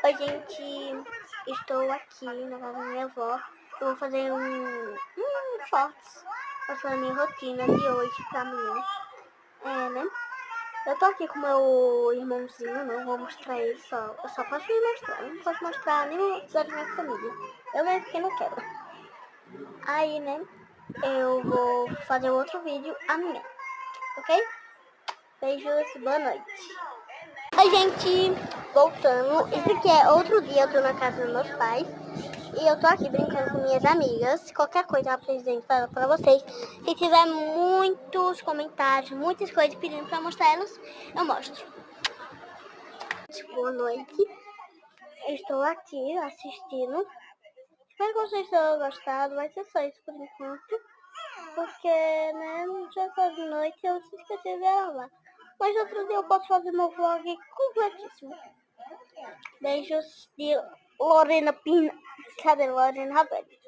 Oi, gente, estou aqui na casa da minha avó. Eu vou fazer um shorts mostrando a minha rotina de hoje pra amanhã. Né? Eu tô aqui com meu irmãozinho, não vou mostrar ele só. Eu só posso me mostrar, não posso mostrar nenhum da minha família. Eu mesmo porque não quero. Aí, né, eu vou fazer outro vídeo amanhã, ok? Beijos, boa noite. Oi, gente, voltando. Esse aqui é outro dia, eu tô na casa dos meus pais e eu tô aqui brincando com minhas amigas. Qualquer coisa eu apresento pra vocês. Se tiver muitos comentários, muitas coisas pedindo pra mostrar elas, eu mostro. Boa noite. Eu estou aqui assistindo. Espero que vocês tenham gostado. Vai ser só isso por enquanto. Porque, né, já tá de noite e eu esqueci de gravar. Mas outro dia eu posso fazer meu vlog completíssimo. Beijos de Lorena Pina. Cadê Lorena Rabelli?